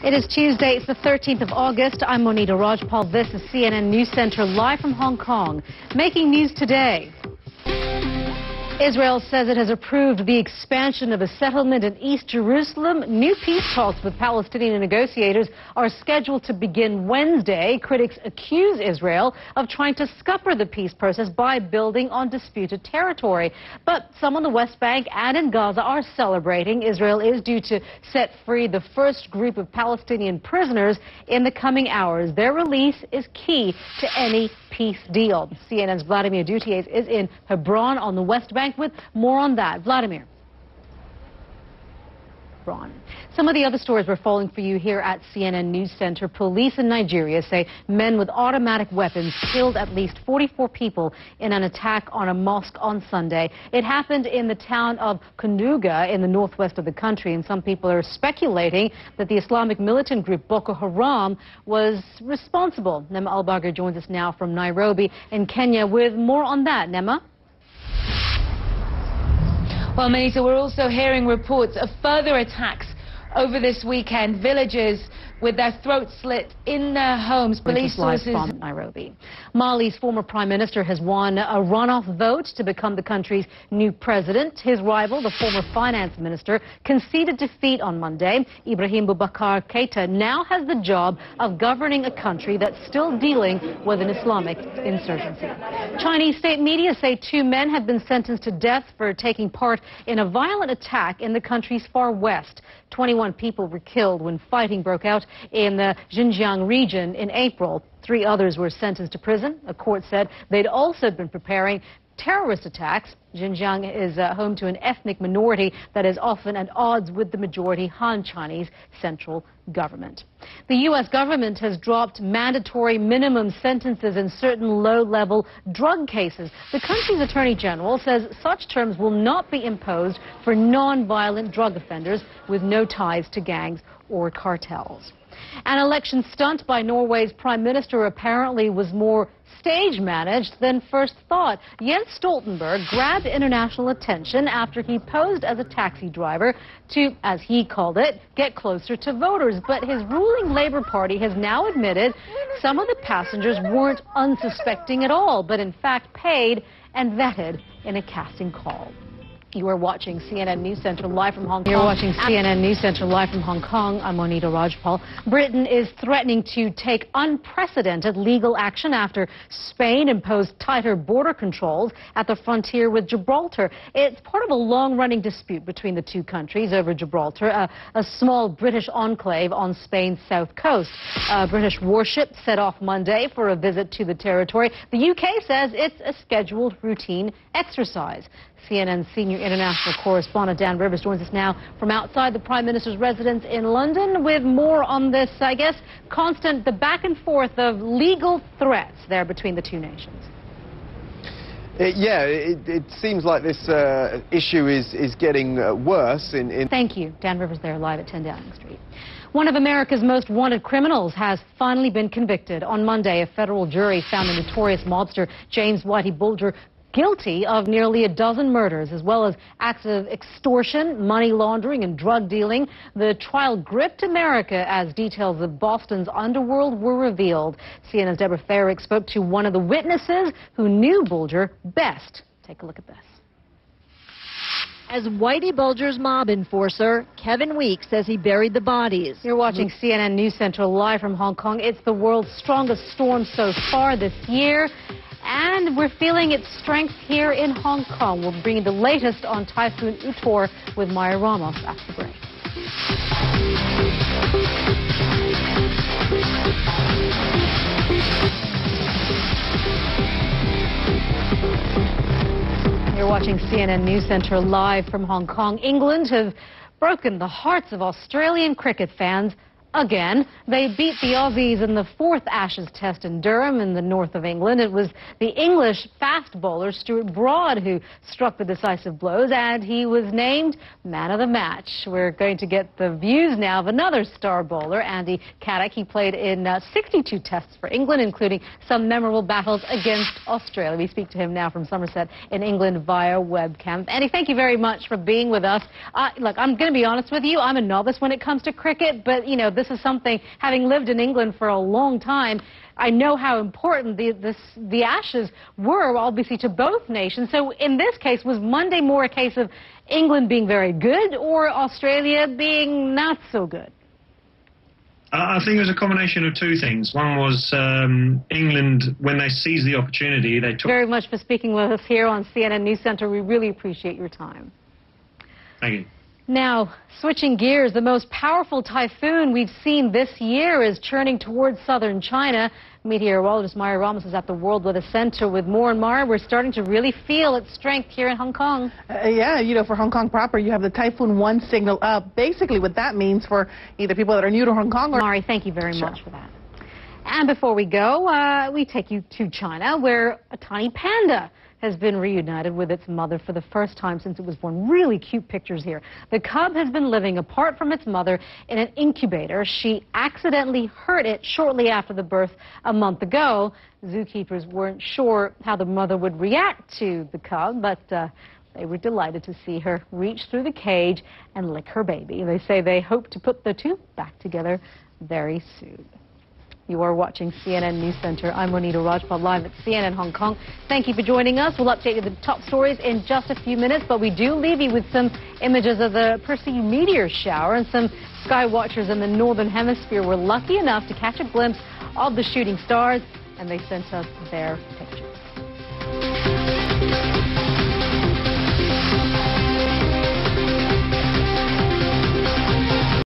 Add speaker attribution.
Speaker 1: It is Tuesday, it's the 13th of August. I'm Monita Rajpal. This is CNN News Center live from Hong Kong. Making news today. Israel says it has approved the expansion of a settlement in East Jerusalem. New peace talks with Palestinian negotiators are scheduled to begin Wednesday. Critics accuse Israel of trying to scupper the peace process by building on disputed territory. But some on the West Bank and in Gaza are celebrating. Israel is due to set free the first group of Palestinian prisoners in the coming hours. Their release is key to any peace deal. CNN's Vladimir Duthiers is in Hebron on the West Bank with more on that. Vladimir. Some of the other stories we're following for you here at CNN News Center. Police in Nigeria say men with automatic weapons killed at least 44 people in an attack on a mosque on Sunday. It happened in the town of Kunuga in the northwest of the country, and some people are speculating that the Islamic militant group Boko Haram was responsible. Nema Albager joins us now from Nairobi in Kenya with more on that. Nema?
Speaker 2: Well, Monita, we're also hearing reports of further attacks over this weekend. Villagers with their throats slit in their homes. Police sources
Speaker 1: from Nairobi. Mali's former prime minister has won a runoff vote to become the country's new president. His rival, the former finance minister, conceded defeat on Monday. Ibrahim Boubacar Keita now has the job of governing a country that's still dealing with an Islamic insurgency. Chinese state media say 2 men have been sentenced to death for taking part in a violent attack in the country's far west. 21 people were killed when fighting broke out in the Xinjiang region in April. 3 others were sentenced to prison. A court said they'd also been preparing terrorist attacks. Xinjiang is home to an ethnic minority that is often at odds with the majority Han Chinese central government. The U.S. government has dropped mandatory minimum sentences in certain low-level drug cases. The country's attorney general says such terms will not be imposed for non-violent drug offenders with no ties to gangs or cartels. An election stunt by Norway's prime minister apparently was more stage-managed than first thought. Jens Stoltenberg grabbed international attention after he posed as a taxi driver to, as he called it, get closer to voters. But his ruling Labour Party has now admitted some of the passengers weren't unsuspecting at all, but in fact paid and vetted in a casting call. You are watching CNN News Center live from Hong Kong. You're watching CNN News Center live from Hong Kong. I'm Monita Rajpal. Britain is threatening to take unprecedented legal action after Spain imposed tighter border controls at the frontier with Gibraltar. It's part of a long-running dispute between the two countries over Gibraltar, a small British enclave on Spain's south coast. A British warship set off Monday for a visit to the territory. The UK says it's a scheduled routine exercise. CNN's senior international correspondent Dan Rivers joins us now from outside the Prime Minister's residence in London with more on this, I guess, the back and forth of legal threats there between the two nations.
Speaker 3: It seems like this issue is getting worse.
Speaker 1: Thank you. Dan Rivers there live at 10 Downing Street. One of America's most wanted criminals has finally been convicted. On Monday, a federal jury found the notorious mobster James Whitey Bulger guilty of nearly a dozen murders, as well as acts of extortion, money laundering, and drug dealing. The trial gripped America as details of Boston's underworld were revealed. CNN's Deborah Farrick spoke to one of the witnesses who knew Bulger best. Take a look at this.
Speaker 4: As Whitey Bulger's mob enforcer, Kevin Weeks says he buried the bodies.
Speaker 1: You're watching CNN News Central live from Hong Kong. It's the world's strongest storm so far this year, and we're feeling its strength here in Hong Kong. We'll bring you the latest on Typhoon Utor with Maya Ramos after the break. You're watching CNN News Center live from Hong Kong. England have broken the hearts of Australian cricket fans again. They beat the Aussies in the 4th Ashes Test in Durham in the north of England. It was the English fast bowler Stuart Broad who struck the decisive blows, and he was named man of the match. We're going to get the views now of another star bowler, Andy Caddick. He played in 62 tests for England, including some memorable battles against Australia. We speak to him now from Somerset in England via webcam. Andy, thank you very much for being with us. Look, I'm going to be honest with you. I'm a novice when it comes to cricket, but, you know, This is something, having lived in England for a long time, I know how important the ashes were, obviously, to both nations. So in this case, was Monday more a case of England being very good or Australia being not so good?
Speaker 5: I think it was a combination of two things. One was England, when they seized the opportunity, they took...
Speaker 1: Very much for speaking with us here on CNN News Center. We really appreciate your time.
Speaker 5: Thank you.
Speaker 1: Now, switching gears, the most powerful typhoon we've seen this year is churning towards southern China. Meteorologist Maya Ramos is at the World Weather Center with more. And Maya, we're starting to really feel its strength here in Hong Kong.
Speaker 6: Yeah, you know, for Hong Kong proper, you have the Typhoon 1 signal up. Basically, what that means for either people that are new to Hong Kong or...
Speaker 1: Mari, thank you very much for that. And before we go, we take you to China, where a tiny panda has been reunited with its mother for the first time since it was born. Really cute pictures here. The cub has been living apart from its mother in an incubator. She accidentally hurt it shortly after the birth a month ago. Zookeepers weren't sure how the mother would react to the cub, but they were delighted to see her reach through the cage and lick her baby. They say they hope to put the two back together very soon. You are watching CNN News Center. I'm Monita Rajpal, live at CNN Hong Kong. Thank you for joining us. We'll update you with the top stories in just a few minutes, but we do leave you with some images of the perceived meteor shower, and some sky watchers in the northern hemisphere were lucky enough to catch a glimpse of the shooting stars, and they sent us their pictures.